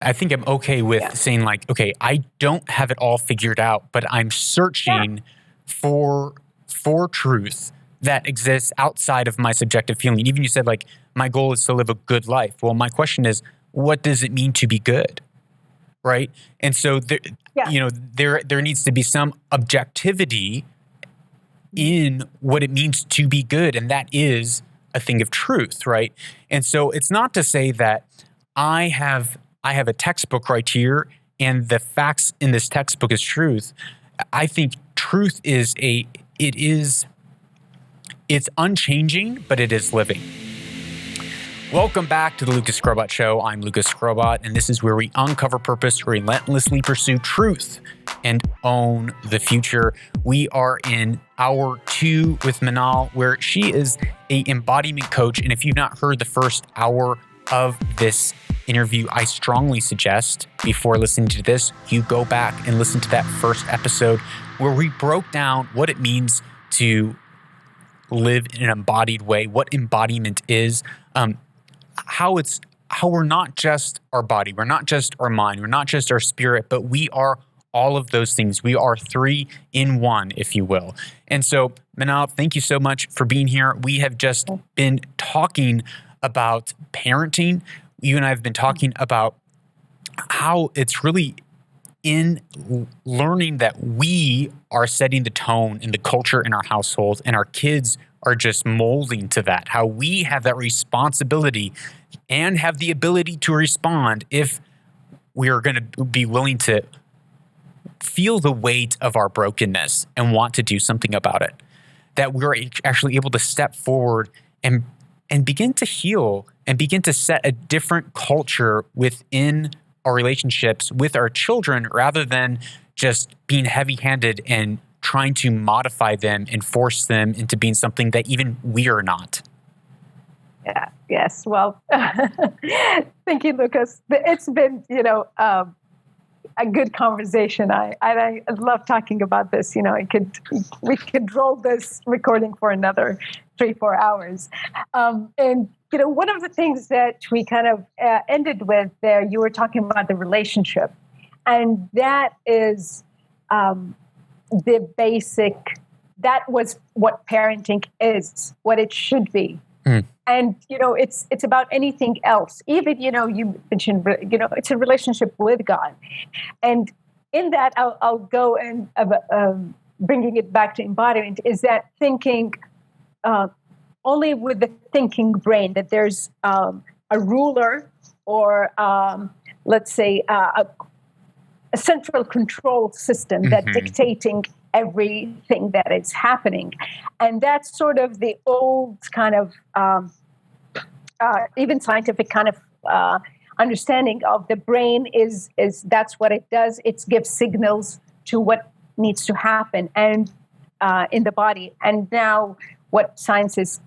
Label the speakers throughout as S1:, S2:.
S1: I think I'm okay with saying like, okay, I don't have it all figured out, but I'm searching for truth that exists outside of my subjective feeling. Even you said like, my goal is to live a good life. Well, my question is, what does it mean to be good? Right. And so there, there needs to be some objectivity in what it means to be good. And that is a thing of truth. Right. And so it's not to say that I have a textbook right here and the facts in this textbook is truth. I think truth is it's unchanging, but it is living. Welcome back to the Lucas Skrobot Show. I'm Lucas Skrobot, and this is where we uncover purpose, relentlessly pursue truth, and own the future. We are in hour 2 with Manal, where she is an embodiment coach. And if you've not heard the first hour of this interview, I strongly suggest before listening to this, you go back and listen to that first episode where we broke down what it means to live in an embodied way, what embodiment is, how we're not just our body, we're not just our mind, we're not just our spirit, but we are all of those things. We are 3 in 1, if you will. And so, Manal, thank you so much for being here. We have just been talking about parenting. You and I have been talking about how it's really in learning that we are setting the tone in the culture in our household, and our kids are just molding to that. How we have that responsibility and have the ability to respond if we are going to be willing to feel the weight of our brokenness and want to do something about it. That we're actually able to step forward and begin to heal and begin to set a different culture within our relationships with our children, rather than just being heavy-handed and trying to modify them and force them into being something that even we are not.
S2: Yeah. Yes. Well, thank you, Lucas. It's been, a good conversation. I love talking about this. We could roll this recording for another 3-4 hours. And one of the things that we kind of ended with there, you were talking about the relationship, and that is the basic. That was what parenting is, what it should be. And, it's about anything else. Even, you mentioned, it's a relationship with God. And in that, I'll go and bringing it back to embodiment, is that thinking only with the thinking brain, that there's a ruler or, let's say, a central control system that dictating everything that is happening. And that's sort of the old kind of even scientific kind of understanding of the brain is that's what it does. It gives signals to what needs to happen and in the body. And now what science is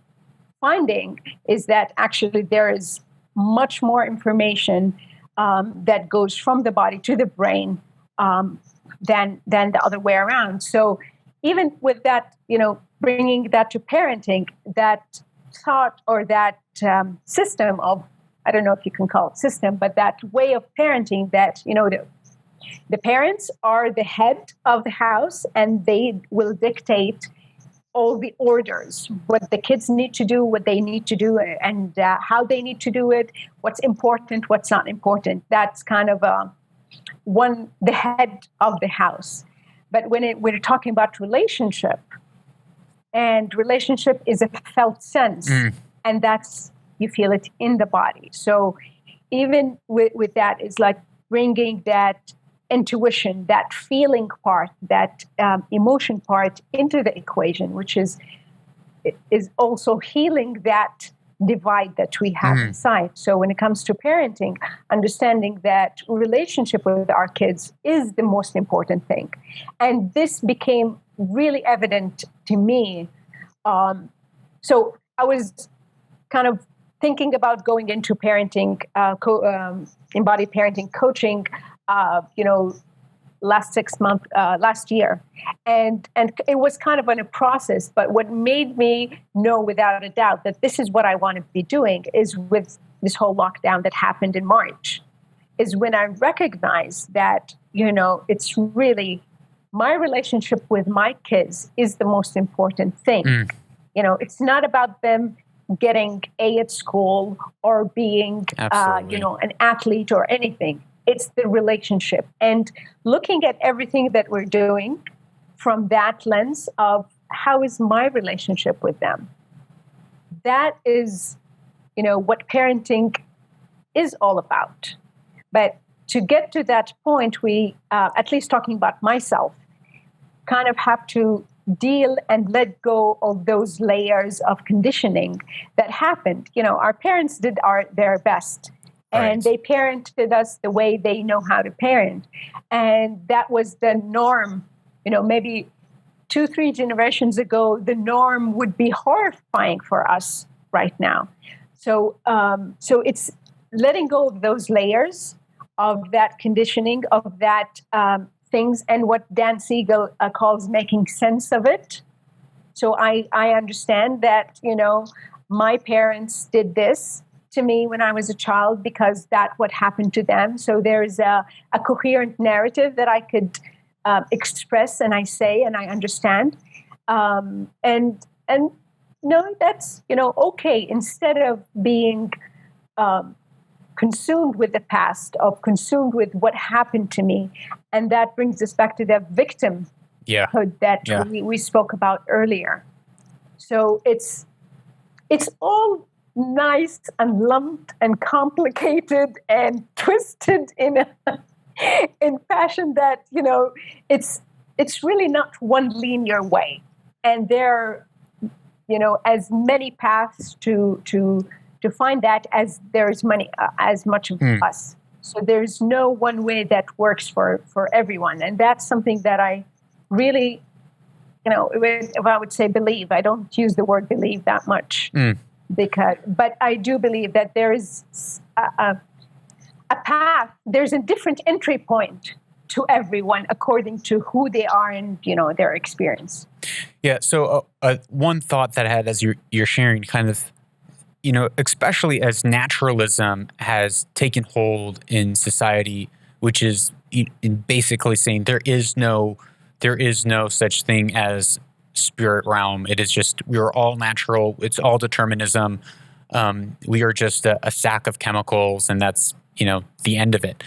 S2: finding is that actually there is much more information that goes from the body to the brain than the other way around. So even with that, bringing that to parenting, that thought or that system of, I don't know if you can call it system, but that way of parenting that, the parents are the head of the house and they will dictate all the orders, what the kids need to do, what they need to do, and how they need to do it, what's important, what's not important. That's kind of the head of the house. But when we're talking about relationship, and relationship is a felt sense, and that's, you feel it in the body. So even with that, it's like bringing that intuition, that feeling part, that emotion part into the equation, which is also healing that divide that we have inside. So when it comes to parenting, understanding that relationship with our kids is the most important thing. And this became really evident to me. So I was kind of thinking about going into parenting, embodied parenting coaching, last year. And it was kind of in a process, but what made me know without a doubt that this is what I want to be doing is with this whole lockdown that happened in March, is when I recognize that, it's really my relationship with my kids is the most important thing. It's not about them getting A at school or being, an athlete or anything. It's the relationship. And looking at everything that we're doing from that lens of how is my relationship with them? That is, what parenting is all about. But to get to that point, we, at least talking about myself, kind of have to deal and let go of those layers of conditioning that happened. Our parents did their best. And they parented us the way they know how to parent. And that was the norm. Maybe 2-3 generations ago, the norm would be horrifying for us right now. So it's letting go of those layers of that conditioning, of that things, and what Dan Siegel calls making sense of it. So I understand that, my parents did this to me when I was a child because that's what happened to them. So there's a coherent narrative that I could express and I say and I understand. And no, that's, okay. Instead of being consumed with the past, of consumed with what happened to me. And that brings us back to the victimhood that we spoke about earlier. So it's all nice and lumped and complicated and twisted in fashion that, it's really not one linear way. And there are, as many paths to find that as there's as much of us. So there's no one way that works for everyone. And that's something that I really, if I would say believe, I don't use the word believe that much. But I do believe that there is a path, there's a different entry point to everyone according to who they are and, their experience.
S1: Yeah. So one thought that I had as you're sharing kind of, especially as naturalism has taken hold in society, which is in basically saying there is no such thing as spirit realm. It is just, we are all natural. It's all determinism. We are just a sack of chemicals, and that's, the end of it.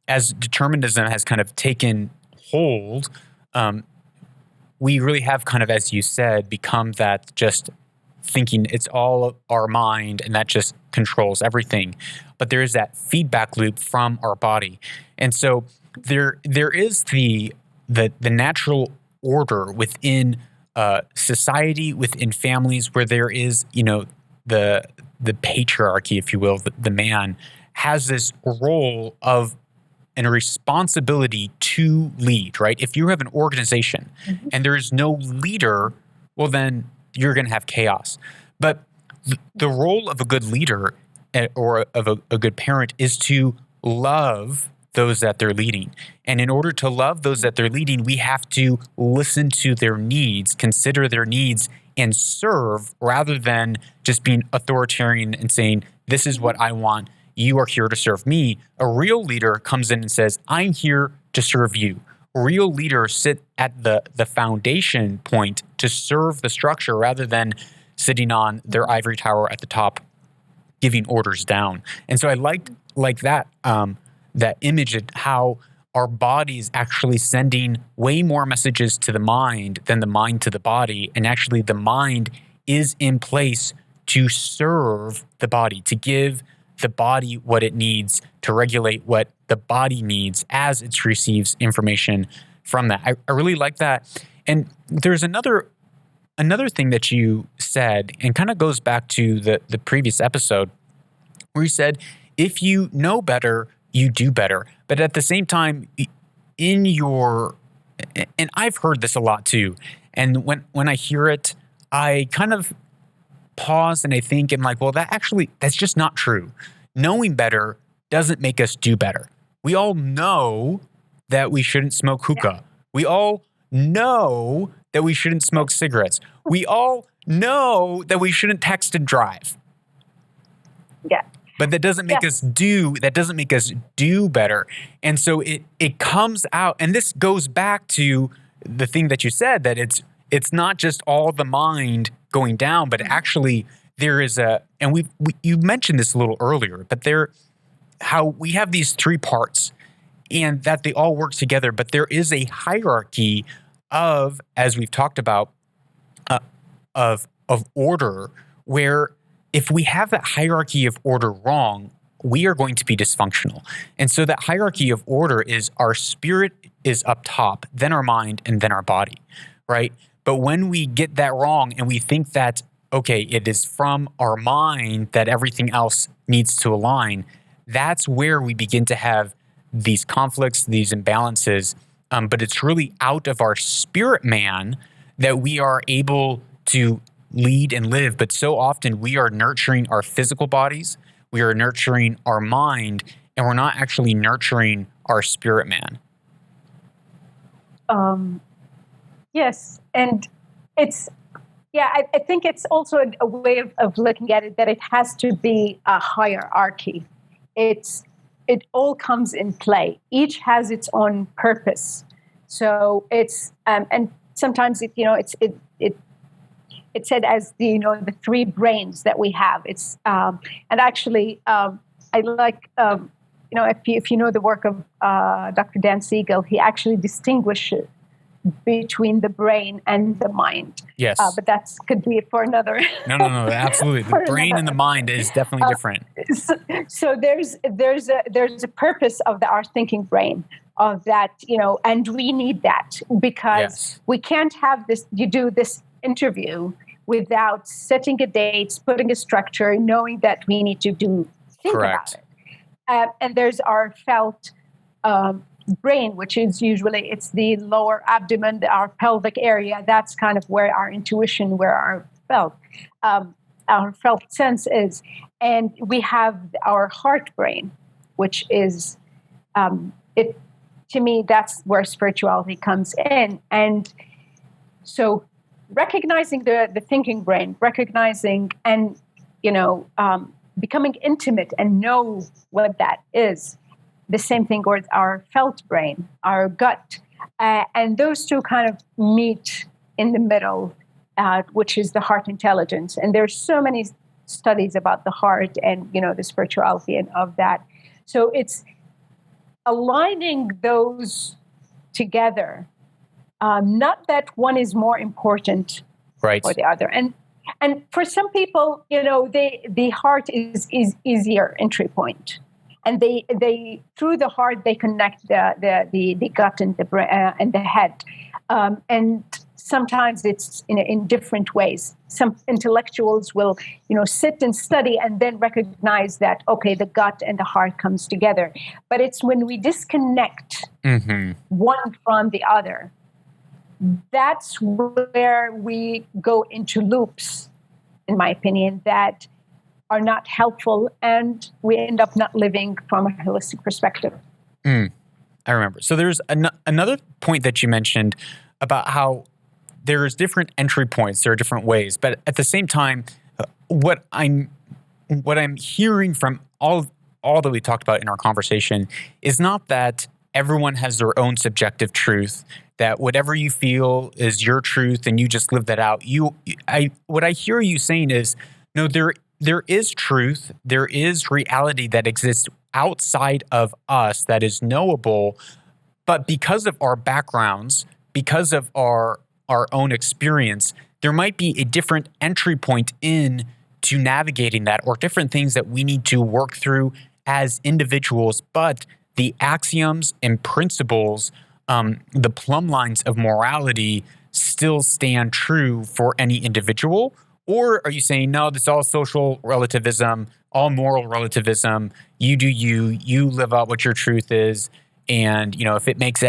S1: As determinism has kind of taken hold, we really have kind of, as you said, become that just thinking it's all our mind and that just controls everything. But there is that feedback loop from our body. And so there is the natural order within society, within families, where there is, the patriarchy, if you will, the man has this role of and a responsibility to lead, right? If you have an organization and there is no leader, well, then you're going to have chaos. But the role of a good leader or of a good parent is to love those that they're leading. And in order to love those that they're leading, we have to listen to their needs, consider their needs, and serve rather than just being authoritarian and saying, this is what I want. You are here to serve me. A real leader comes in and says, I'm here to serve you. Real leaders sit at the foundation point to serve the structure rather than sitting on their ivory tower at the top, giving orders down. And so I like that that image of how our body is actually sending way more messages to the mind than the mind to the body. And actually the mind is in place to serve the body, to give the body what it needs, to regulate what the body needs as it receives information from that. I really like that. And there's another thing that you said, and kind of goes back to the previous episode, where you said, if you know better, you do better. But at the same time, and I've heard this a lot too, and when I hear it, I kind of pause and I think, I'm like, well, that's just not true. Knowing better doesn't make us do better. We all know that we shouldn't smoke hookah. We all know that we shouldn't smoke cigarettes. We all know that we shouldn't text and drive.
S2: Yeah.
S1: but that doesn't make us do better. And so it comes out, and this goes back to the thing that you said, that it's not just all the mind going down, but actually there is you mentioned this a little earlier, but how we have these three parts and that they all work together, but there is a hierarchy of, as we've talked about, of order, where if we have that hierarchy of order wrong, we are going to be dysfunctional. And so that hierarchy of order is our spirit is up top, then our mind, and then our body, right? But when we get that wrong and we think that, okay, it is from our mind that everything else needs to align, that's where we begin to have these conflicts, these imbalances. But it's really out of our spirit man that we are able to lead and live. But so often we are nurturing our physical bodies, we are nurturing our mind, and we're not actually nurturing our spirit man.
S2: Yes. And I think it's also a way of looking at it, that it has to be a hierarchy. It all comes in play. Each has its own purpose. So it's and sometimes it's said as the three brains that we have. It's and actually I like if you know the work of Dr. Dan Siegel, he actually distinguishes between the brain and the mind.
S1: Yes.
S2: But that could be for another.
S1: No, absolutely. The brain and the mind is definitely different.
S2: So there's a purpose of our thinking brain, of that, and we need that, because we can't have this. You do this interview without setting a date, putting a structure, knowing that we need to think
S1: Correct.
S2: about it. And there's our felt brain, which is usually it's the lower abdomen, our pelvic area. That's kind of where our intuition, where our felt sense is. And we have our heart brain, which is to me, that's where spirituality comes in. And so recognizing the thinking brain, recognizing and becoming intimate and know what that is. The same thing with our felt brain, our gut. And those two kind of meet in the middle, which is the heart intelligence. And there's so many studies about the heart and, the spirituality and of that. So it's aligning those together. Not that one is more important
S1: right.
S2: or the other. And for some people, the heart is easier entry point. And they through the heart they connect the gut and the brain and the head, and sometimes it's in different ways. Some intellectuals will sit and study and then recognize that the gut and the heart comes together. But it's when we disconnect one from the other, that's where we go into loops, in my opinion, that are not helpful, and we end up not living from a holistic perspective.
S1: I remember. So there's another point that you mentioned about how there's different entry points. There are different ways, but at the same time, what I'm hearing from all that we talked about in our conversation is not that everyone has their own subjective truth, that whatever you feel is your truth and you just live that out. What I hear you saying is, no, there is truth, there is reality that exists outside of us that is knowable, but because of our backgrounds, because of our own experience, there might be a different entry point in to navigating that, or different things that we need to work through as individuals, but the axioms and principles, the plumb lines of morality still stand true for any individual? Or are you saying, no, this is all social relativism, all moral relativism, you do you live out what your truth is, and if it makes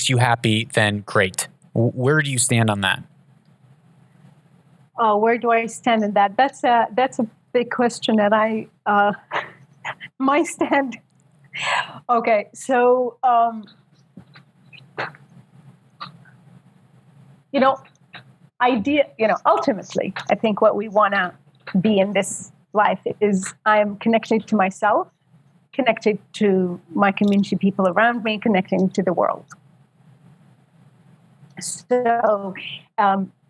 S1: you happy, then great. Where do you stand on that?
S2: Where do I stand in that? That's a big question, and I my stand. Okay, so ultimately, I think what we want to be in this life is I am connected to myself, connected to my community, people around me, connecting to the world. So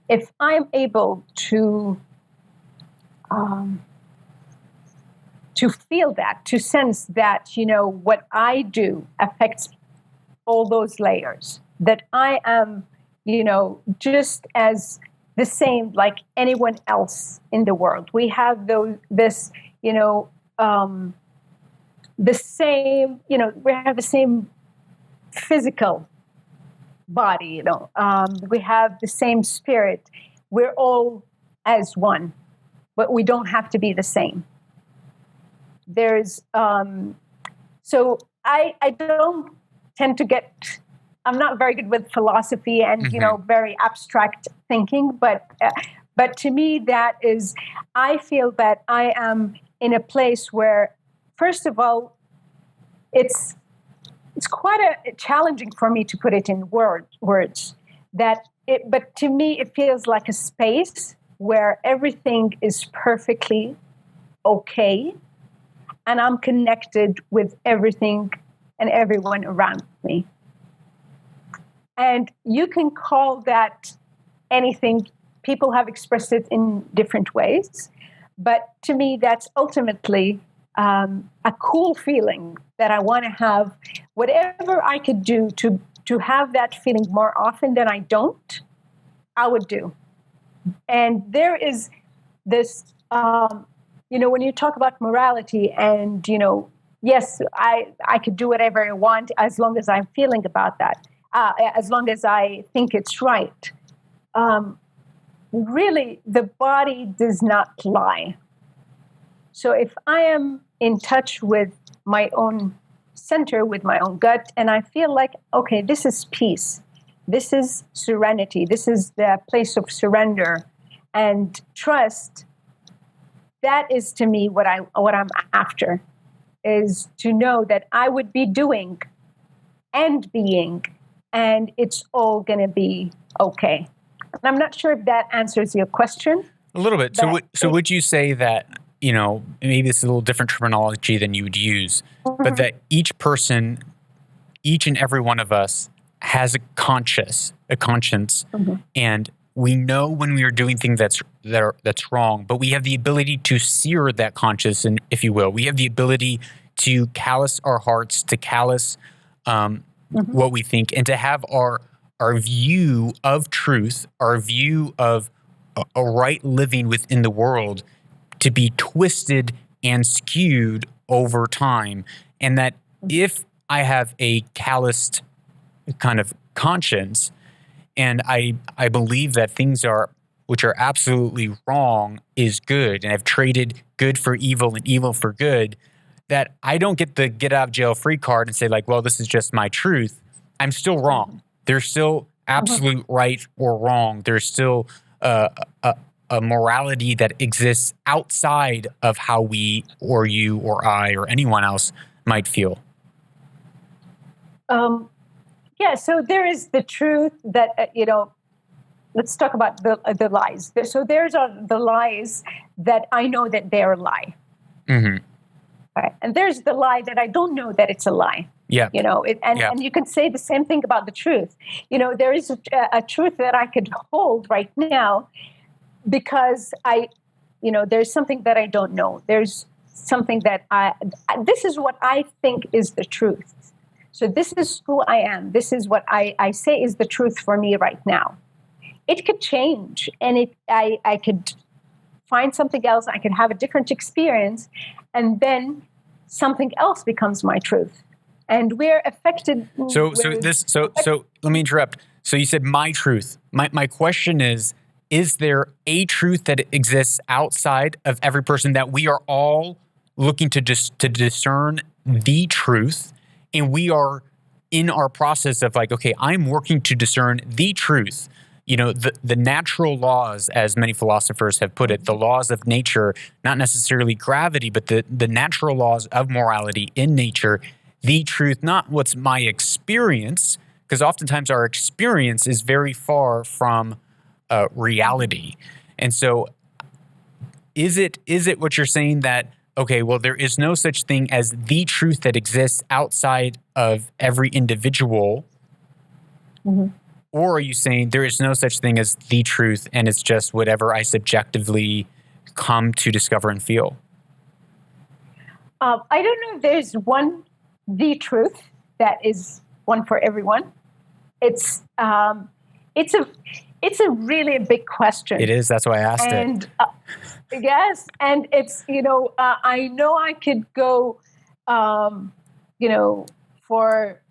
S2: if I'm able to feel that, to sense that, what I do affects all those layers, that I am, just as the same like anyone else in the world. We have the same, we have the same physical body, we have the same spirit. We're all as one, but we don't have to be the same. There's, so I don't tend to I'm not very good with philosophy and, very abstract thinking, but to me that is, I feel that I am in a place where, first of all, it's quite challenging for me to put it in words. But to me, it feels like a space where everything is perfectly okay, and I'm connected with everything and everyone around me. And you can call that anything. People have expressed it in different ways, but to me, that's ultimately a cool feeling that I want to have. Whatever I could do to have that feeling more often than I don't, I would do. And there is this, when you talk about morality and, yes, I could do whatever I want as long as I'm feeling about that, as long as I think it's right. Really, the body does not lie. So if I am in touch with my own center, with my own gut, and I feel like, okay, this is peace, this is serenity, this is the place of surrender and trust, that is to me what I'm after, is to know that I would be doing and being, and it's all going to be okay. And I'm not sure if that answers your question.
S1: A little bit. So would you say that, maybe it's a little different terminology than you would use, but that each person, each and every one of us has a conscience, and we know when we are doing things that's wrong, but we have the ability to sear that conscience, and if you will, we have the ability to callous our hearts, to callous what we think, and to have our view of truth, our view of a right living within the world, to be twisted and skewed over time. And that if I have a calloused kind of conscience, and I believe that things which are absolutely wrong is good, and I've traded good for evil and evil for good, that I don't get the get out of jail free card and say like, well, this is just my truth. I'm still wrong. There's still absolute right or wrong. There's still a morality that exists outside of how we or you or I or anyone else might feel.
S2: So there is the truth that, let's talk about the lies. So there's the lies that I know that they're a lie. Mm-hmm. Right? And there's the lie that I don't know that it's a lie.
S1: Yeah.
S2: And you can say the same thing about the truth. There is a truth that I could hold right now because there's something that I don't know. There's something that this is what I think is the truth. So this is who I am. This is what I say is the truth for me right now. It could change, and I could find something else. I could have a different experience, and then something else becomes my truth. And we're affected.
S1: So let me interrupt. So you said my truth. My question is there a truth that exists outside of every person that we are all looking to discern the truth? And we are in our process of like, okay, I'm working to discern the truth. The natural laws, as many philosophers have put it, the laws of nature, not necessarily gravity, but the natural laws of morality in nature, the truth, not what's my experience, because oftentimes our experience is very far from reality. And so is it what you're saying that, okay, well, there is no such thing as the truth that exists outside of every individual?
S2: Mm-hmm.
S1: Or are you saying there is no such thing as the truth and it's just whatever I subjectively come to discover and feel?
S2: I don't know if there's the truth that is one for everyone. It's a really big question.
S1: It is. That's why I asked it.
S2: Yes, and it's I know I could go, for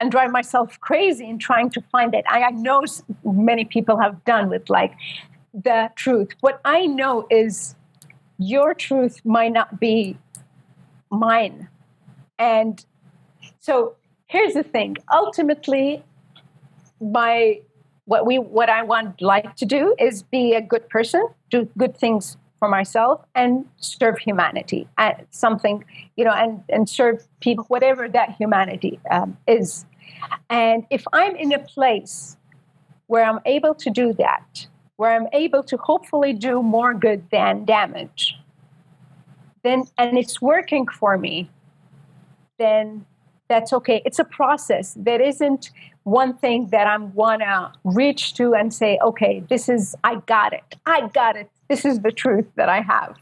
S2: and drive myself crazy in trying to find it. I know many people have done with like the truth. What I know is your truth might not be mine, and so here's the thing. Ultimately, what I want life to do is be a good person, do good things for myself, and serve humanity at something, and serve people, whatever that humanity is. And if I'm in a place where I'm able to do that, where I'm able to hopefully do more good than damage, then, and it's working for me, then that's okay. It's a process. There isn't one thing that I'm wanna reach to and say, okay, I got it. This is the truth that I have.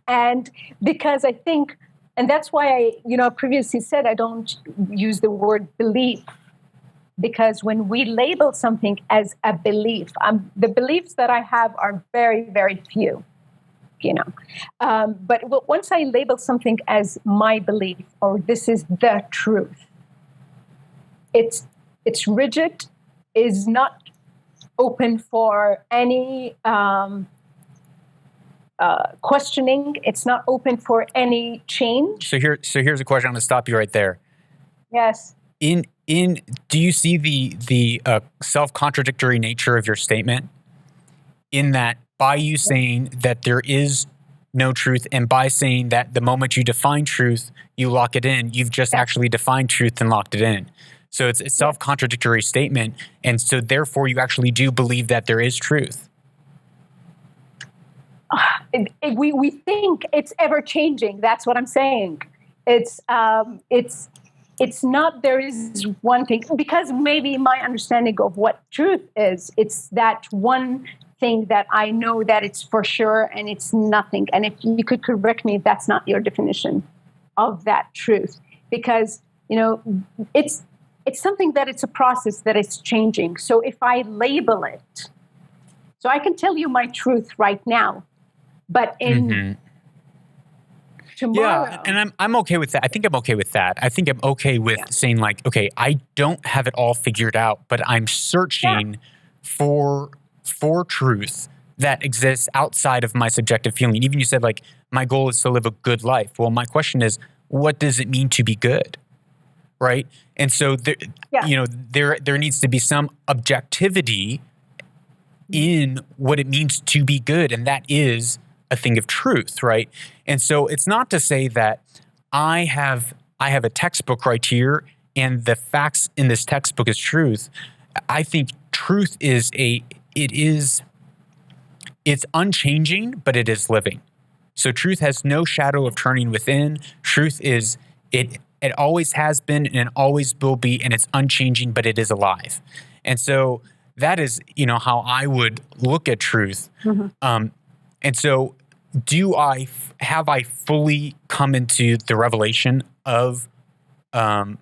S2: And because I think, and that's why I previously said I don't use the word belief, because when we label something as a belief, the beliefs that I have are very, very few, but once I label something as my belief, or this is the truth, it's rigid, is not open for any questioning. It's not open for any change.
S1: So here's a question. I'm going to stop you right there.
S2: Yes.
S1: Do you see the self-contradictory nature of your statement? In that, by you saying that there is no truth, and by saying that the moment you define truth, you lock it in, you've just actually defined truth and locked it in. So it's a self-contradictory statement, and so therefore you actually do believe that there is truth.
S2: We think it's ever changing. That's what I'm saying. It's not there is one thing, because maybe my understanding of what truth is, it's that one thing that I know that it's for sure and it's nothing. And if you could correct me if that's not your definition of that truth, because it's something that it's a process that is changing. So if I label it, so I can tell you my truth right now, but in tomorrow.
S1: Yeah, and I'm okay with that. I think I'm okay with that. I think I'm okay with saying like, okay, I don't have it all figured out, but I'm searching for truth that exists outside of my subjective feeling. Even you said like, my goal is to live a good life. Well, my question is, what does it mean to be good? Right? And so there needs to be some objectivity in what it means to be good, and that is a thing of truth, right? And so it's not to say that I have a textbook right here and the facts in this textbook is truth. I think truth is it's unchanging, but it is living. So truth has no shadow of turning within. Truth is it always has been and always will be, and it's unchanging, but it is alive. And so that is, how I would look at truth. Mm-hmm. And so have I fully come into the revelation of the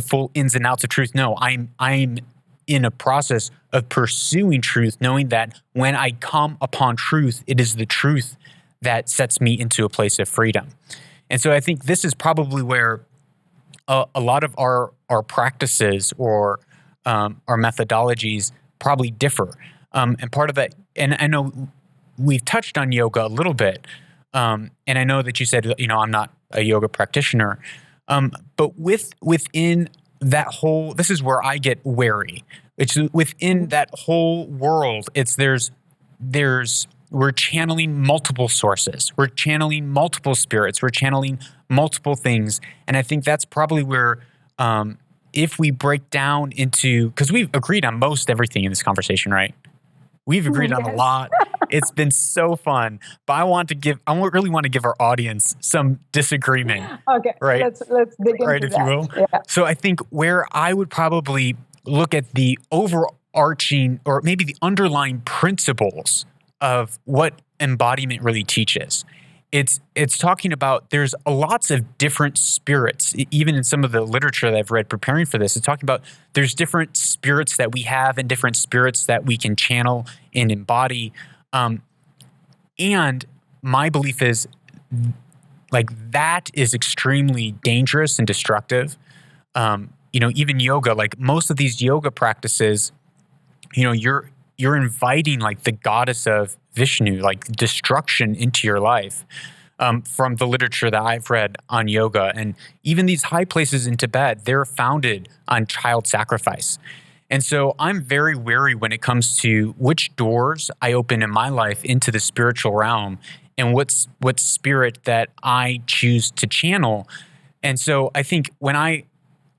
S1: full ins and outs of truth? No, I'm in a process of pursuing truth, knowing that when I come upon truth, it is the truth that sets me into a place of freedom. And so I think this is probably where a lot of our practices or our methodologies probably differ. And part of that, and I know we've touched on yoga a little bit, and I know that you said, I'm not a yoga practitioner, but within that whole, this is where I get wary. It's within that whole world. We're channeling multiple sources. We're channeling multiple spirits. We're channeling multiple things, and I think that's probably where, if we break down into, because we've agreed on most everything in this conversation, right? We've agreed on a lot, It's been so fun, but I really want to give our audience some disagreement.
S2: Okay,
S1: right?
S2: Let's dig into
S1: Right, if you will.
S2: Yeah.
S1: So I think where I would probably look at the overarching or maybe the underlying principles of what embodiment really teaches. It's talking about there's lots of different spirits, even in some of the literature that I've read preparing for this. It's talking about there's different spirits that we have and different spirits that we can channel and embody. And my belief is like that is extremely dangerous and destructive. Even yoga, like most of these yoga practices, you're inviting like the goddess of Vishnu, like destruction into your life, from the literature that I've read on yoga. And even these high places in Tibet, they're founded on child sacrifice. And so I'm very wary when it comes to which doors I open in my life into the spiritual realm and what spirit that I choose to channel. And so I think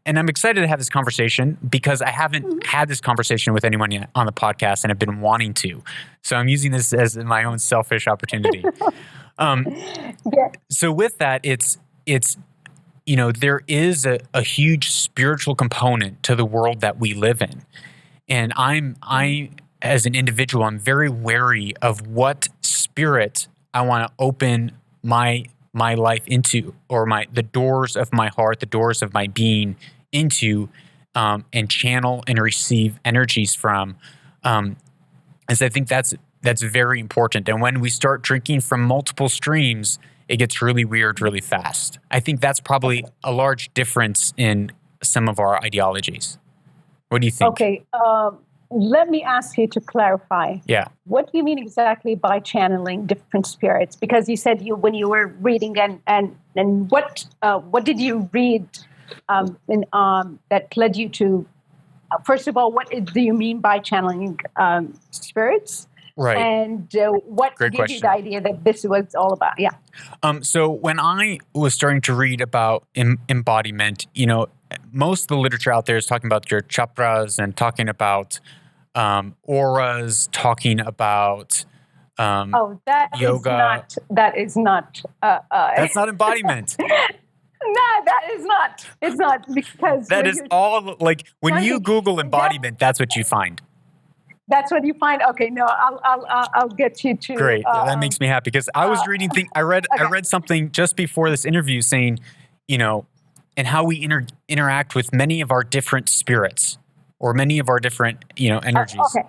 S1: and I'm excited to have this conversation because I haven't had this conversation with anyone yet on the podcast and I've been wanting to. So I'm using this as my own selfish opportunity. So with that, it's there is a huge spiritual component to the world that we live in. And I as an individual, I'm very wary of what spirit I want to open my life into, or the doors of my heart, the doors of my being into, and channel and receive energies from. As I think that's very important. And when we start drinking from multiple streams, it gets really weird really fast. I think that's probably a large difference in some of our ideologies. What do you think?
S2: Okay. Let me ask you to clarify.
S1: Yeah.
S2: What do you mean exactly by channeling different spirits? Because you said when you were reading and what did you read that led you to? First of all, what do you mean by channeling spirits?
S1: Right.
S2: And what
S1: Great
S2: gave
S1: question.
S2: you the idea that this was all about? Yeah.
S1: So when I was starting to read about embodiment, most of the literature out there is talking about your chakras and talking about auras, talking about yoga.
S2: That is not.
S1: That's not embodiment.
S2: No, that is not. It's not, because
S1: that is all like when you Google embodiment, that's what you find.
S2: That's what you find. Okay, no, I'll get you to.
S1: Great, that makes me happy because I was reading things. I read something just before this interview saying, and how we interact with many of our different spirits or many of our different energies.
S2: Okay.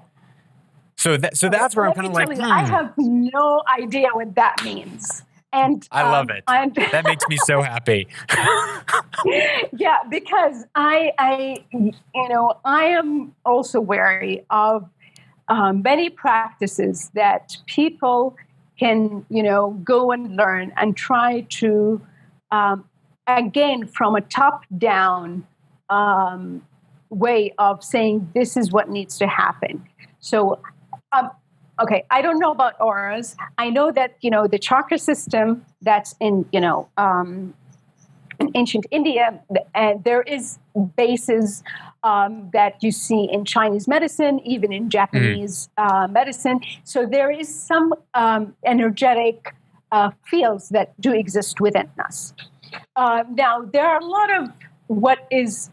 S1: So that's where I'm kind of like,
S2: I have no idea what that means. And
S1: I love it. That makes me so happy.
S2: Yeah, because I am also wary of many practices that people can, go and learn and try to, again, from a top-down way of saying this is what needs to happen. So, okay, I don't know about auras. I know that, the chakra system that's in ancient India, and there is bases that you see in Chinese medicine, even in Japanese medicine. So there is some energetic fields that do exist within us. Now, there are a lot of what is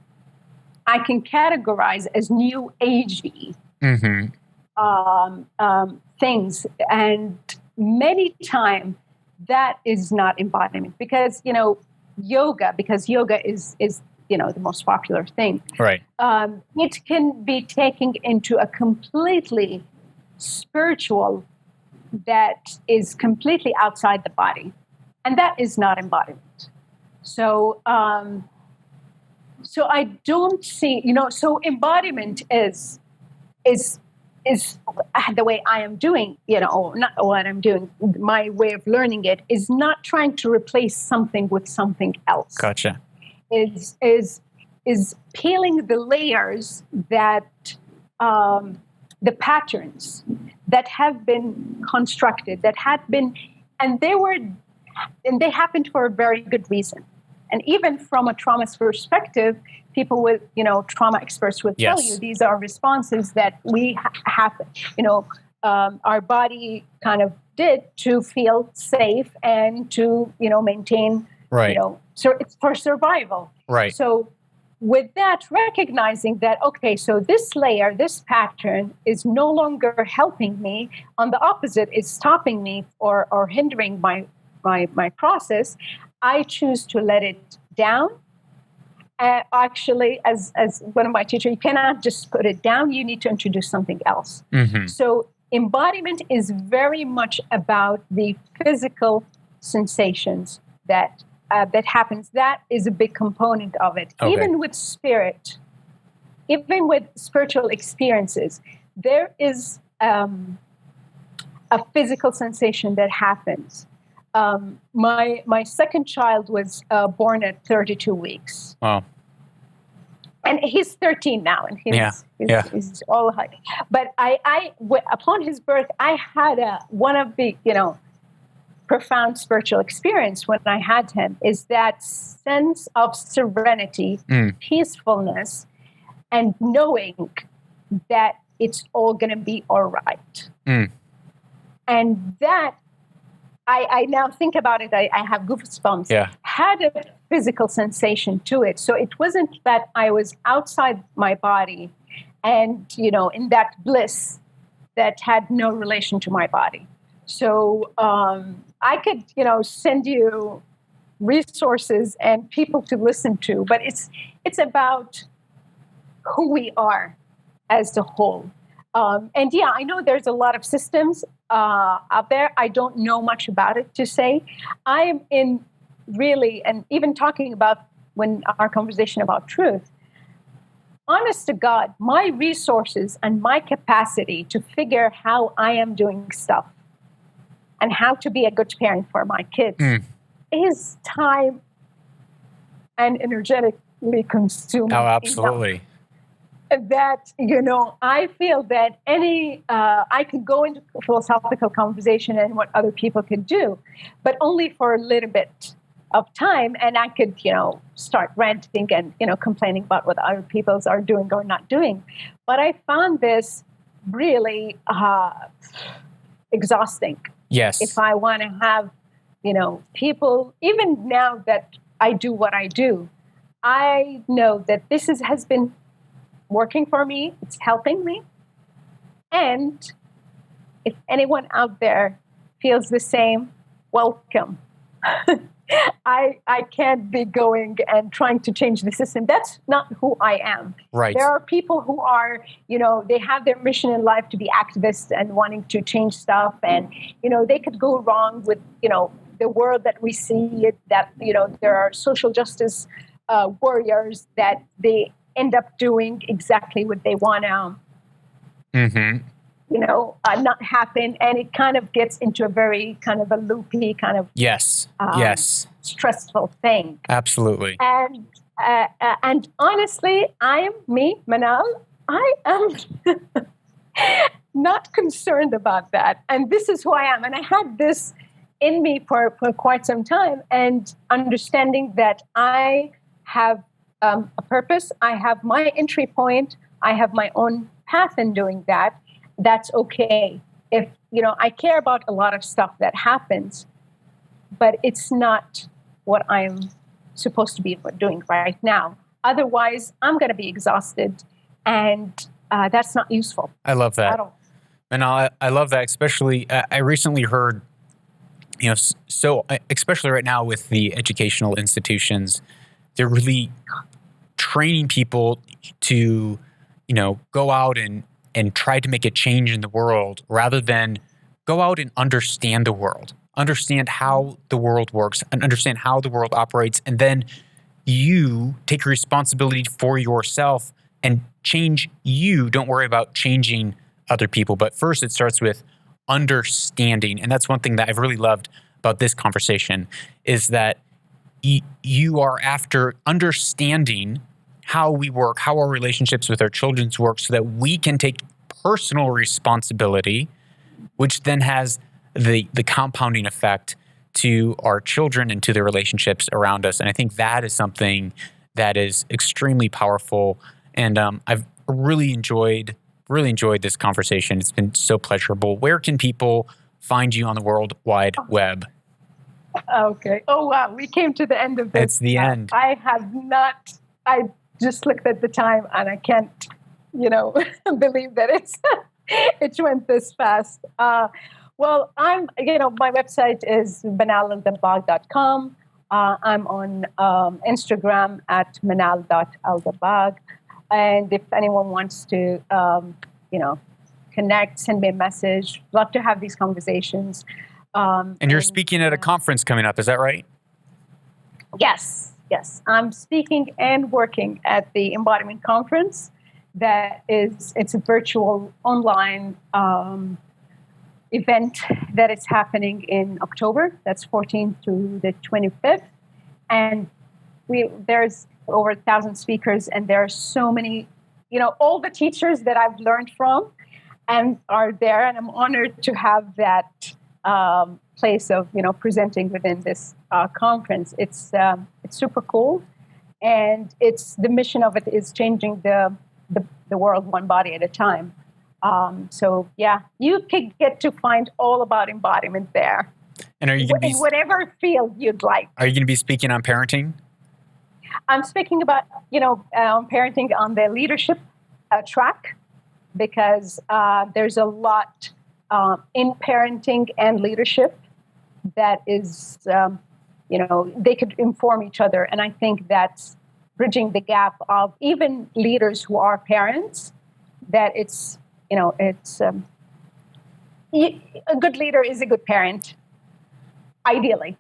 S2: I can categorize as new agey things, and many times that is not embodiment because yoga is the most popular thing.
S1: Right.
S2: It can be taken into a completely spiritual that is completely outside the body, and that is not embodiment. So so I don't see, so embodiment is the way I am doing, not what I'm doing. My way of learning it is not trying to replace something with something else.
S1: Gotcha.
S2: Is peeling the layers that the patterns that have been constructed, that had been, and they happened for a very good reason. And even from a trauma perspective, people with, trauma experts will tell you these are responses that we have, our body kind of did to feel safe and to, maintain,
S1: Right.
S2: So it's for survival.
S1: Right.
S2: So with that, recognizing that, okay, so this layer, this pattern is no longer helping me. On the opposite, it's stopping me or hindering my process. I choose to let it down. Actually, as one of my teachers, you cannot just put it down. You need to introduce something else.
S1: Mm-hmm.
S2: So embodiment is very much about the physical sensations that happens. That is a big component of it.
S1: Okay.
S2: Even with spirit, even with spiritual experiences, there is a physical sensation that happens. My second child was born at 32 weeks.
S1: Wow.
S2: And he's 13 now, and he's all high. But upon his birth, I had one of the profound spiritual experience when I had him is that sense of serenity, peacefulness, and knowing that it's all going to be all right. And that, I now think about it, I have goosebumps.
S1: Yeah.
S2: Had a physical sensation to it. So it wasn't that I was outside my body and, in that bliss that had no relation to my body. So I could, send you resources and people to listen to, but it's about who we are as the whole. And yeah, I know there's a lot of systems out there. I don't know much about it to say. I am in really, and even talking about when our conversation about truth, honest to God, my resources and my capacity to figure how I am doing stuff and how to be a good parent for my kids is time and energetically consuming.
S1: Oh, absolutely.
S2: That, I feel that I could go into philosophical conversation and what other people could do, but only for a little bit of time. And I could, start ranting and, complaining about what other people are doing or not doing. But I found this really exhausting.
S1: Yes.
S2: If I want to have, people, even now that I do what I do, I know that this has been working for me. It's helping me. And if anyone out there feels the same, welcome. I can't be going and trying to change the system. That's not who I am.
S1: Right.
S2: There are people who are, they have their mission in life to be activists and wanting to change stuff. And, they could go wrong with, the world that we see, that, there are social justice warriors that they end up doing exactly what they want to, not happen. And it kind of gets into a very kind of a loopy kind of
S1: yes,
S2: stressful thing.
S1: Absolutely.
S2: And honestly, I am me, Manal. I am not concerned about that. And this is who I am. And I had this in me for quite some time, and understanding that I have a purpose. I have my entry point. I have my own path in doing that. That's okay. If, I care about a lot of stuff that happens, but it's not what I'm supposed to be doing right now. Otherwise, I'm going to be exhausted, and that's not useful.
S1: I love that.
S2: At all.
S1: And I love that, especially, I recently heard, so especially right now with the educational institutions, they're really training people to, go out and try to make a change in the world rather than go out and understand the world, understand how the world works and understand how the world operates. And then you take responsibility for yourself and change you. Don't worry about changing other people. But first, it starts with understanding. And that's one thing that I've really loved about this conversation is that you are after understanding how we work, how our relationships with our children work, so that we can take personal responsibility, which then has the compounding effect to our children and to the relationships around us. And I think that is something that is extremely powerful. And I've really enjoyed really enjoyed this conversation. It's been so pleasurable. Where can people find you on the World Wide Web?
S2: Okay. Oh, wow. We came to the end of this.
S1: It's the end.
S2: I I just looked at the time and I can't, believe that it went this fast. Well, my website is manal-al-dabbagh.com. I'm on Instagram at manal.al-dabbagh. And if anyone wants to, connect, send me a message. Love to have these conversations.
S1: And you're speaking at a conference coming up, is that right?
S2: Yes. I'm speaking and working at the Embodiment conference. It's a virtual online event that is happening in October. That's 14th to the 25th. And there's over 1,000 speakers, and there are so many, all the teachers that I've learned from and are there. And I'm honored to have that place of, presenting within this conference. It's super cool. And the mission of it is changing the world one body at a time. You can get to find all about embodiment there.
S1: And are you going to be
S2: in whatever field you'd like?
S1: Are you going to be speaking on parenting?
S2: I'm speaking about parenting on the leadership track, because there's a lot in parenting and leadership that is they could inform each other, and I think that's bridging the gap of even leaders who are parents. That it's a good leader is a good parent, ideally.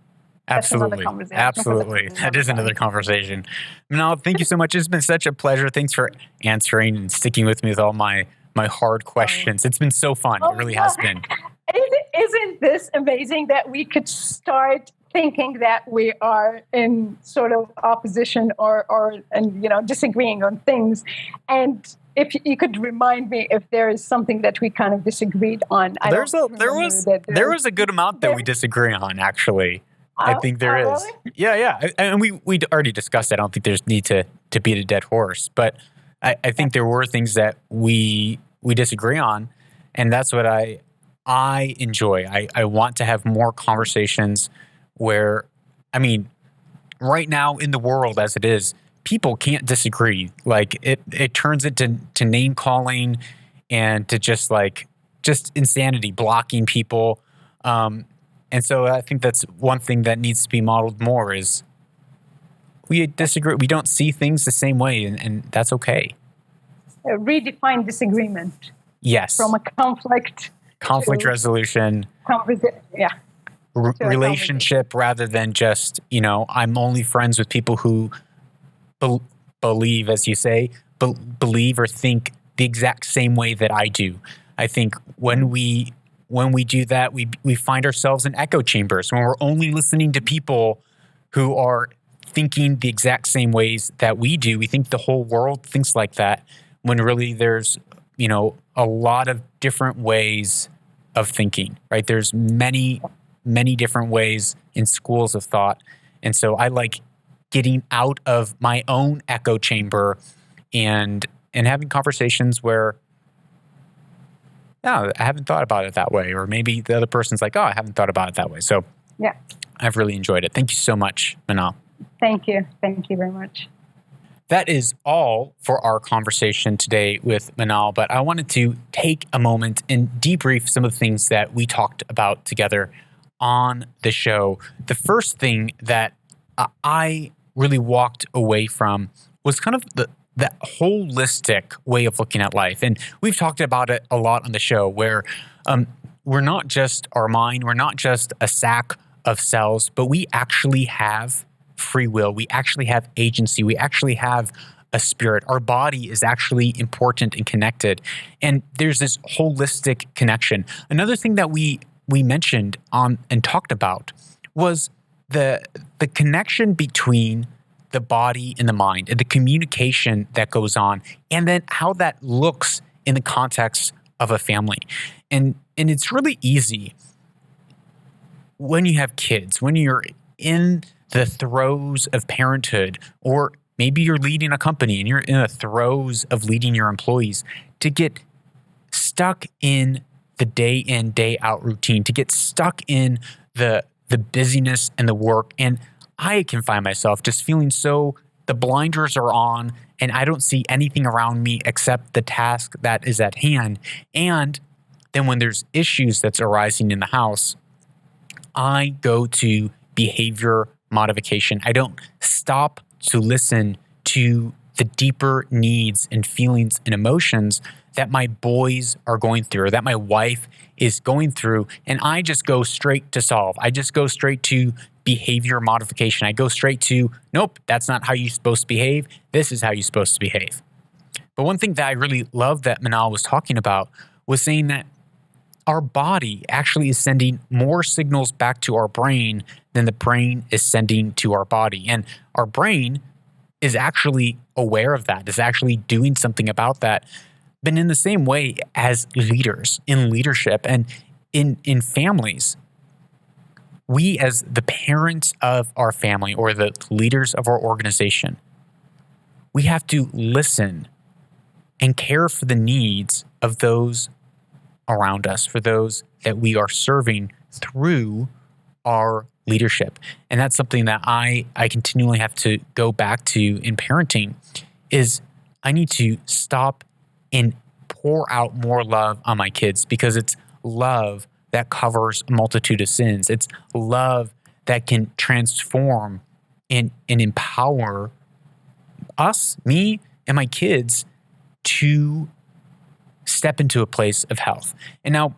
S1: Absolutely. Absolutely. That is another conversation. Manal, thank you so much. It's been such a pleasure. Thanks for answering and sticking with me with all my hard questions. It's been so fun. It really has been.
S2: Isn't this amazing that we could start thinking that we are in sort of opposition or disagreeing on things? And if you could remind me if there is something that we kind of disagreed on.
S1: There was a good amount that we disagree on, actually. I think there is.
S2: Really?
S1: Yeah. And we already discussed it. I don't think there's need to beat a dead horse. But I think there were things that we disagree on. And that's what I enjoy. I want to have more conversations where, right now in the world as it is, people can't disagree. Like it turns it to name calling and to just insanity, blocking people. And so I think that's one thing that needs to be modeled more is we disagree. We don't see things the same way, and that's okay.
S2: Redefine disagreement.
S1: Yes.
S2: From a conflict
S1: resolution. Relationship rather than just, I'm only friends with people who believe, as you say, believe or think the exact same way that I do. I think when we do that, we find ourselves in echo chambers. When we're only listening to people who are thinking the exact same ways that we do, we think the whole world thinks like that, when really there's, a lot of different ways of thinking, right? There's many, many different ways in schools of thought. And so I like getting out of my own echo chamber and having conversations where, no, I haven't thought about it that way. Or maybe the other person's like, oh, I haven't thought about it that way. So yeah, I've really enjoyed it. Thank you so much, Manal.
S2: Thank you. Thank you very much.
S1: That is all for our conversation today with Manal, but I wanted to take a moment and debrief some of the things that we talked about together on the show. The first thing that I really walked away from was kind of that holistic way of looking at life. And we've talked about it a lot on the show where we're not just our mind, we're not just a sack of cells, but we actually have free will. We actually have agency. We actually have a spirit. Our body is actually important and connected. And there's this holistic connection. Another thing that we mentioned on and talked about was the connection between the body and the mind and the communication that goes on, and then how that looks in the context of a family. And it's really easy when you have kids, when you're in the throes of parenthood, or maybe you're leading a company and you're in the throes of leading your employees, to get stuck in the day in, day out routine, to get stuck in the busyness and the work. And I can find myself just feeling so the blinders are on and I don't see anything around me except the task that is at hand. And then when there's issues that's arising in the house, I go to behavior modification. I don't stop to listen to the deeper needs and feelings and emotions that my boys are going through or that my wife is going through. And I just go straight to solve. I just go straight to behavior modification. I go straight to, nope, that's not how you're supposed to behave. This is how you're supposed to behave. But one thing that I really love that Manal was talking about was saying that our body actually is sending more signals back to our brain than the brain is sending to our body. And our brain is actually aware of that, is actually doing something about that. But in the same way as leaders in leadership and in families, we as the parents of our family or the leaders of our organization, we have to listen and care for the needs of those around us, for those that we are serving through our leadership. And that's something that I continually have to go back to in parenting is I need to stop and pour out more love on my kids because it's love that covers a multitude of sins. It's love that can transform and empower us, me, and my kids to step into a place of health. And now,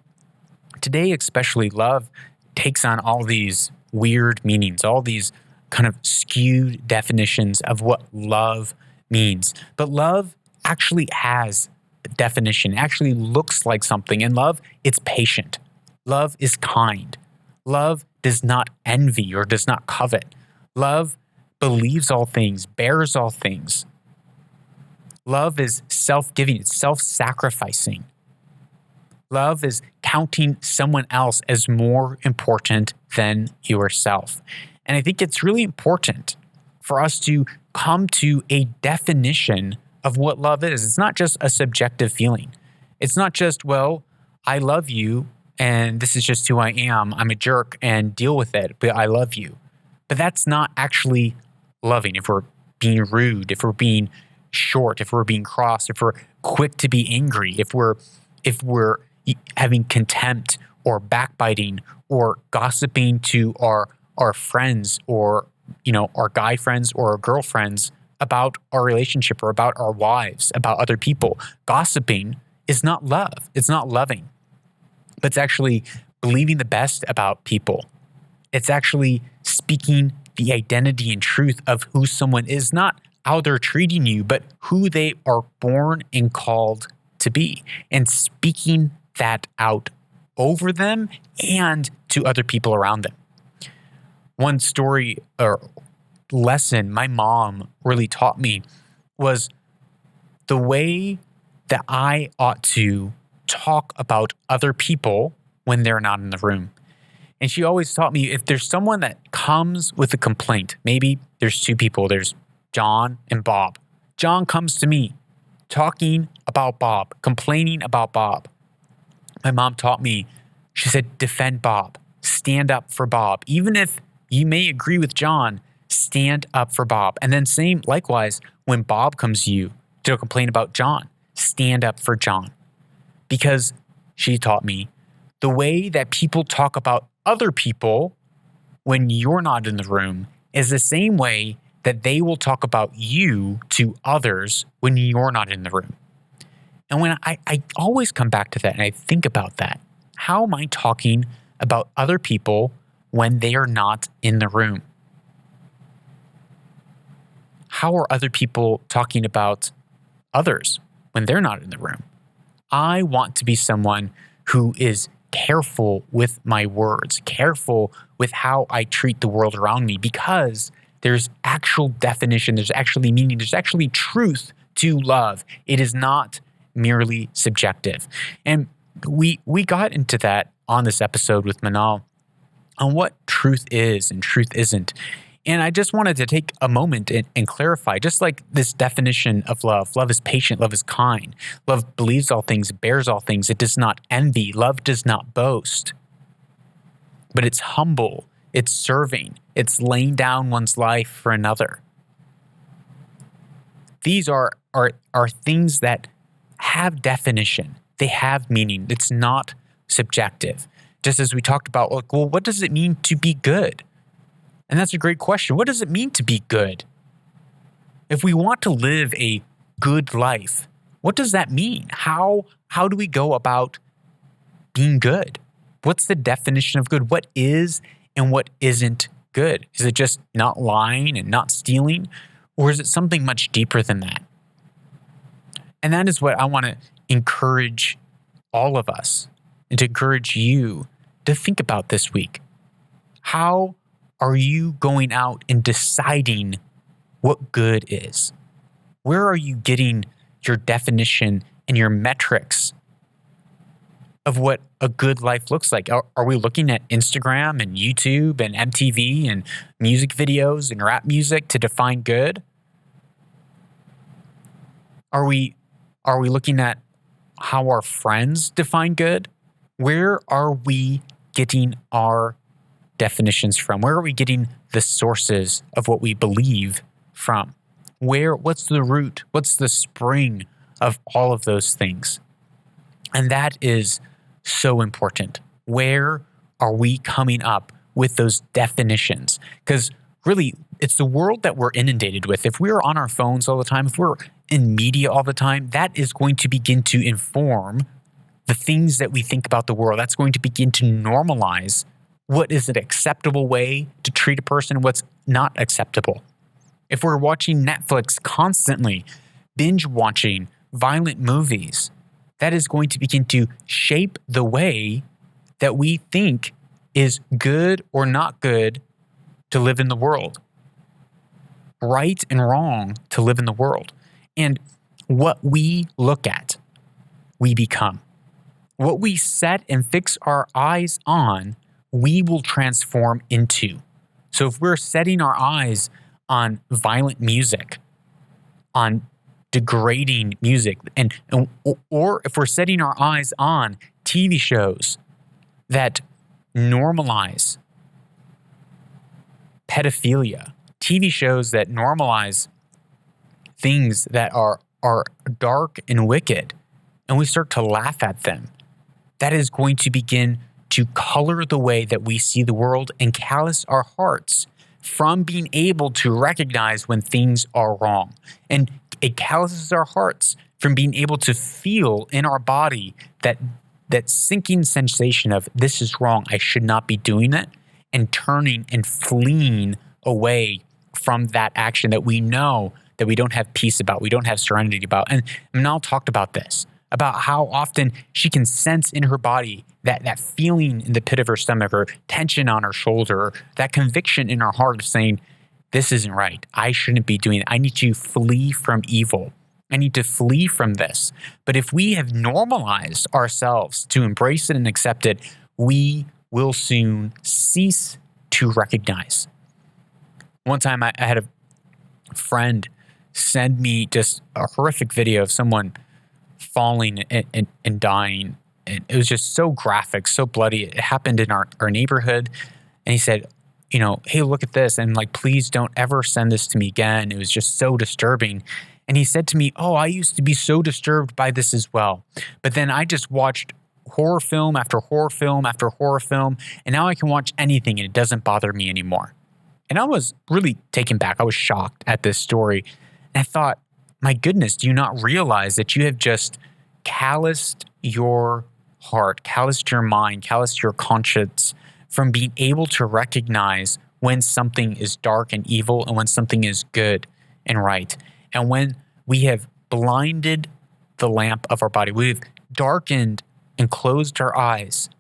S1: today especially, love takes on all these weird meanings, all these kind of skewed definitions of what love means. But love actually has a definition, it actually looks like something. And love, it's patient. Love is kind. Love does not envy or does not covet. Love believes all things, bears all things. Love is self-giving, it's self-sacrificing. Love is counting someone else as more important than yourself. And I think it's really important for us to come to a definition of what love is. It's not just a subjective feeling. It's not just, well, I love you and this is just who I am. I'm a jerk and deal with it, but I love you. But that's not actually loving. If we're being rude, if we're being short, if we're being cross, if we're quick to be angry, if we're having contempt or backbiting or gossiping to our friends or our guy friends or our girlfriends about our relationship or about our wives, about other people. Gossiping is not love. It's not loving. But it's actually believing the best about people. It's actually speaking the identity and truth of who someone is, not how they're treating you, but who they are born and called to be, and speaking that out over them and to other people around them. One story or lesson my mom really taught me was the way that I ought to talk about other people when they're not in the room. And she always taught me if there's someone that comes with a complaint, maybe there's two people, there's John and Bob. John comes to me talking about Bob, complaining about Bob. My mom taught me, she said, defend Bob, stand up for Bob. Even if you may agree with John, stand up for Bob. And then same, likewise, when Bob comes to you to complain about John, stand up for John. Because she taught me the way that people talk about other people when you're not in the room is the same way that they will talk about you to others when you're not in the room. And when I always come back to that and I think about that, how am I talking about other people when they are not in the room? How are other people talking about others when they're not in the room? I want to be someone who is careful with my words, careful with how I treat the world around me, because there's actual definition, there's actually meaning, there's actually truth to love. It is not merely subjective. And we got into that on this episode with Manal on what truth is and truth isn't. And I just wanted to take a moment and clarify, just like this definition of love. Love is patient, love is kind. Love believes all things, bears all things. It does not envy. Love does not boast. But it's humble, it's serving, it's laying down one's life for another. These are things that have definition. They have meaning. It's not subjective. Just as we talked about, like, well, what does it mean to be good? And that's a great question. What does it mean to be good? If we want to live a good life, what does that mean? How do we go about being good? What's the definition of good? What is and what isn't good? Is it just not lying and not stealing? Or is it something much deeper than that? And that is what I want to encourage all of us and to encourage you to think about this week. How are you going out and deciding what good is? Where are you getting your definition and your metrics of what a good life looks like? Are we looking at Instagram and YouTube and MTV and music videos and rap music to define good? Are we looking at how our friends define good? Where are we getting our definitions from? Where are we getting the sources of what we believe from? What's the root? What's the spring of all of those things? And that is so important. Where are we coming up with those definitions? Because really, it's the world that we're inundated with. If we're on our phones all the time, if we're in media all the time, that is going to begin to inform the things that we think about the world. That's going to begin to normalize what is an acceptable way to treat a person and what's not acceptable. If we're watching Netflix constantly, binge watching violent movies, that is going to begin to shape the way that we think is good or not good to live in the world. Right and wrong to live in the world. And what we look at, we become. What we set and fix our eyes on, we will transform into. So if we're setting our eyes on violent music, on degrading music, or if we're setting our eyes on TV shows that normalize pedophilia, TV shows that normalize things that are dark and wicked, and we start to laugh at them, that is going to begin to color the way that we see the world and callous our hearts from being able to recognize when things are wrong. And it calluses our hearts from being able to feel in our body that sinking sensation of this is wrong, I should not be doing it, and turning and fleeing away from that action that we know that we don't have peace about, we don't have serenity about. And Manal talked about this, about how often she can sense in her body that feeling in the pit of her stomach or tension on her shoulder, or that conviction in her heart of saying, this isn't right. I shouldn't be doing it. I need to flee from evil. I need to flee from this. But if we have normalized ourselves to embrace it and accept it, we will soon cease to recognize. One time I had a friend send me just a horrific video of someone falling and dying. And it was just so graphic, so bloody. It happened in our neighborhood. And he said, hey, look at this. And please don't ever send this to me again. It was just so disturbing. And he said to me, I used to be so disturbed by this as well. But then I just watched horror film after horror film after horror film. And now I can watch anything and it doesn't bother me anymore. And I was really taken back. I was shocked at this story. And I thought, my goodness, do you not realize that you have just calloused your heart, calloused your mind, calloused your conscience from being able to recognize when something is dark and evil and when something is good and right. And when we have blinded the lamp of our body, we've darkened and closed our eyes.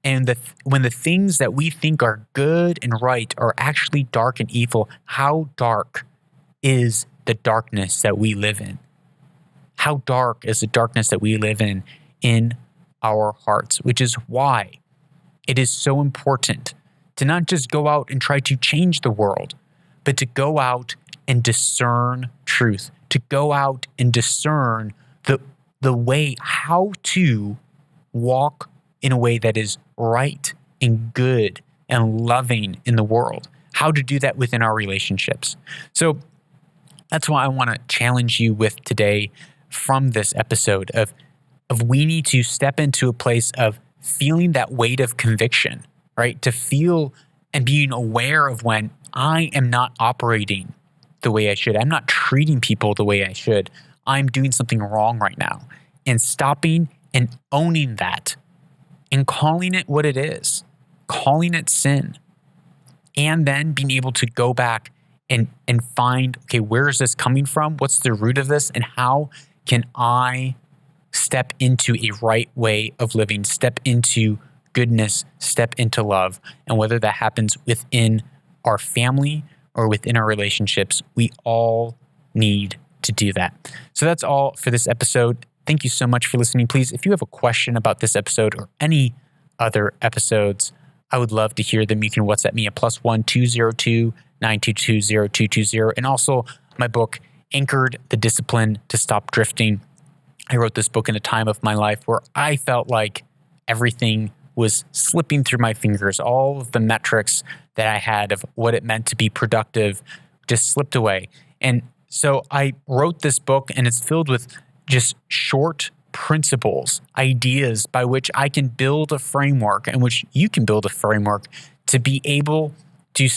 S1: And when the things that we think are good and right are actually dark and evil, how dark is the darkness that we live in? How dark is the darkness that we live in our hearts? Which is why it is so important to not just go out and try to change the world, but to go out and discern truth, to go out and discern the way how to walk in a way that is right and good and loving in the world, how to do that within our relationships. So that's why I want to challenge you with today from this episode of we need to step into a place of feeling that weight of conviction, right? To feel and being aware of when I am not operating the way I should. I'm not treating people the way I should. I'm doing something wrong right now. And stopping and owning that and calling it what it is, calling it sin. And then being able to go back and find, okay, where is this coming from? What's the root of this? And how can I step into a right way of living, step into goodness, step into love? And whether that happens within our family or within our relationships, we all need to do that. So that's all for this episode. Thank you so much for listening. Please, if you have a question about this episode or any other episodes, I would love to hear them. You can WhatsApp me at +1 202 922 0220. And also my book, Anchored: The Discipline to Stop Drifting. I wrote this book in a time of my life where I felt like everything was slipping through my fingers. All of the metrics that I had of what it meant to be productive just slipped away. And so I wrote this book, and it's filled with just short principles, ideas by which I can build a framework, and which you can build a framework to be able to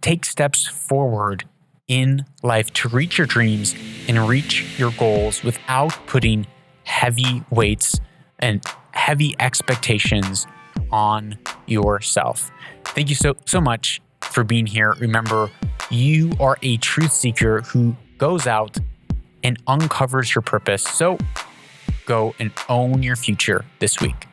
S1: take steps forward in life to reach your dreams and reach your goals without putting heavy weights and heavy expectations on yourself. Thank you so much for being here. Remember, you are a truth seeker who goes out and uncovers your purpose. So go and own your future this week.